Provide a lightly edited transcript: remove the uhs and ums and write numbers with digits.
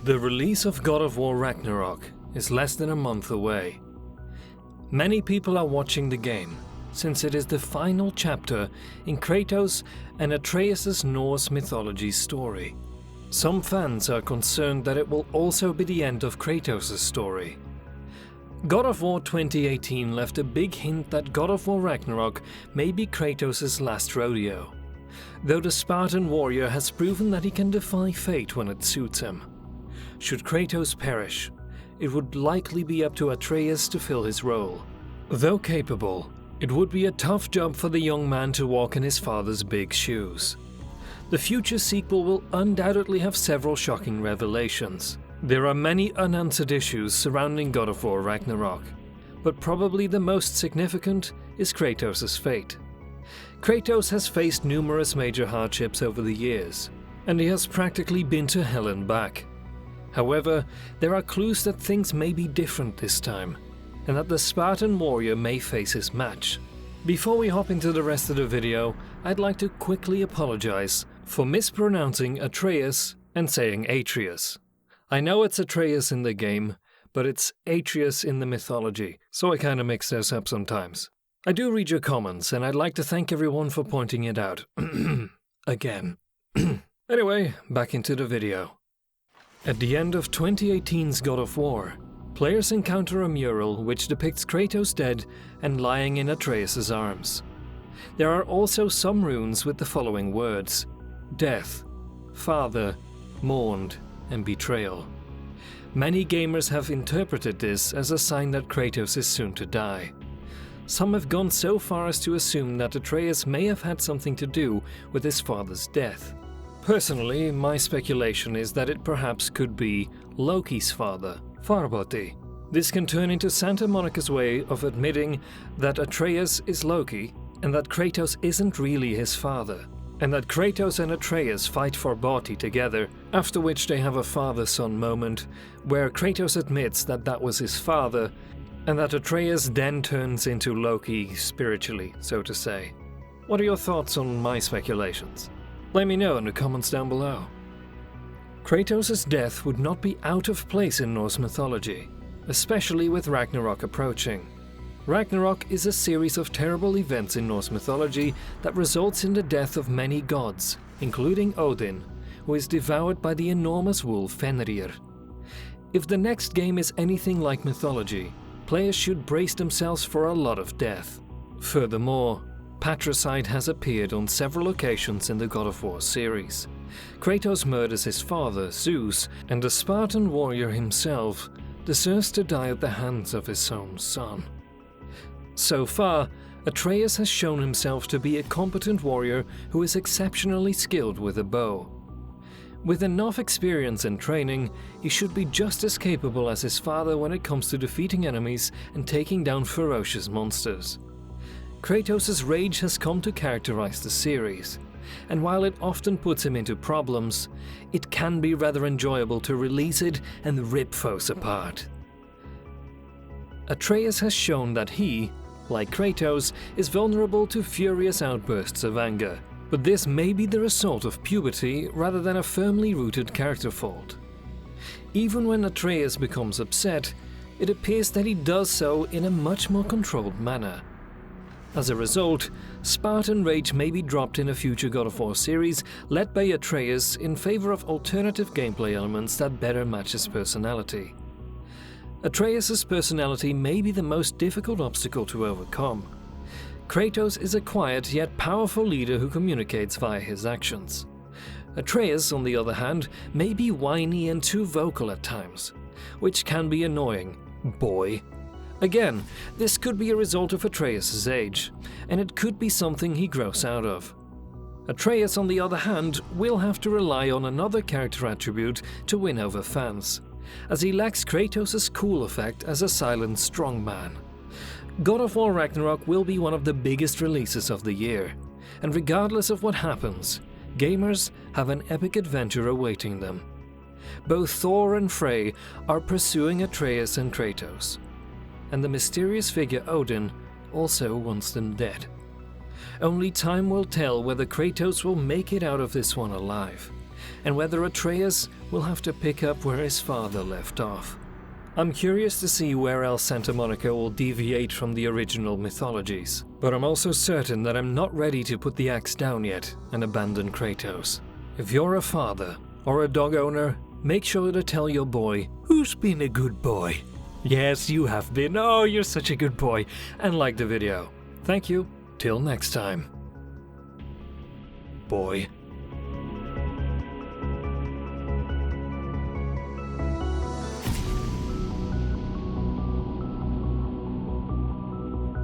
The release of God of War Ragnarok is less than a month away. Many people are watching the game, since it is the final chapter in Kratos and Atreus Norse mythology story. Some fans are concerned that it will also be the end of Kratos' story. God of War 2018 left a big hint that God of War Ragnarok may be Kratos' last rodeo, though the Spartan warrior has proven that he can defy fate when it suits him. Should Kratos perish, it would likely be up to Atreus to fill his role. Though capable, it would be a tough job for the young man to walk in his father's big shoes. The future sequel will undoubtedly have several shocking revelations. There are many unanswered issues surrounding God of War Ragnarok, but probably the most significant is Kratos' fate. Kratos has faced numerous major hardships over the years, and he has practically been to hell and back. However, there are clues that things may be different this time, and that the Spartan warrior may face his match. Before we hop into the rest of the video, I'd like to quickly apologize for mispronouncing Atreus and saying Atreus. I know it's Atreus in the game, but it's Atreus in the mythology, so I kinda mix those up sometimes. I do read your comments, and I'd like to thank everyone for pointing it out. Again. Anyway, back into the video. At the end of 2018's God of War, players encounter a mural which depicts Kratos dead and lying in Atreus' arms. There are also some runes with the following words: death, father, mourned, and betrayal. Many gamers have interpreted this as a sign that Kratos is soon to die. Some have gone so far as to assume that Atreus may have had something to do with his father's death. Personally, my speculation is that it perhaps could be Loki's father, Farboti. This can turn into Santa Monica's way of admitting that Atreus is Loki and that Kratos isn't really his father, and that Kratos and Atreus fight for Boti together, after which they have a father-son moment where Kratos admits that that was his father, and that Atreus then turns into Loki spiritually, so to say. What are your thoughts on my speculations? Let me know in the comments down below. Kratos' death would not be out of place in Norse mythology, especially with Ragnarok approaching. Ragnarok is a series of terrible events in Norse mythology that results in the death of many gods, including Odin, who is devoured by the enormous wolf Fenrir. If the next game is anything like mythology, players should brace themselves for a lot of death. Furthermore, patricide has appeared on several occasions in the God of War series. Kratos murders his father, Zeus, and the Spartan warrior himself deserves to die at the hands of his own son. So far, Atreus has shown himself to be a competent warrior who is exceptionally skilled with a bow. With enough experience and training, he should be just as capable as his father when it comes to defeating enemies and taking down ferocious monsters. Kratos' rage has come to characterize the series, and while it often puts him into problems, it can be rather enjoyable to release it and rip foes apart. Atreus has shown that he, like Kratos, is vulnerable to furious outbursts of anger, but this may be the result of puberty rather than a firmly rooted character fault. Even when Atreus becomes upset, it appears that he does so in a much more controlled manner. As a result, Spartan rage may be dropped in a future God of War series led by Atreus in favor of alternative gameplay elements that better match his personality. Atreus' personality may be the most difficult obstacle to overcome. Kratos is a quiet yet powerful leader who communicates via his actions. Atreus, on the other hand, may be whiny and too vocal at times, which can be annoying. Boy. Again, this could be a result of Atreus' age, and it could be something he grows out of. Atreus, on the other hand, will have to rely on another character attribute to win over fans, as he lacks Kratos' cool effect as a silent strongman. God of War Ragnarok will be one of the biggest releases of the year, and regardless of what happens, gamers have an epic adventure awaiting them. Both Thor and Frey are pursuing Atreus and Kratos, and the mysterious figure Odin also wants them dead. Only time will tell whether Kratos will make it out of this one alive, and whether Atreus will have to pick up where his father left off. I'm curious to see where else Santa Monica will deviate from the original mythologies, but I'm also certain that I'm not ready to put the axe down yet and abandon Kratos. If you're a father or a dog owner, make sure to tell your boy who's been a good boy. Yes, you have been. Oh, you're such a good boy. And like the video. Thank you. Till next time. Boy.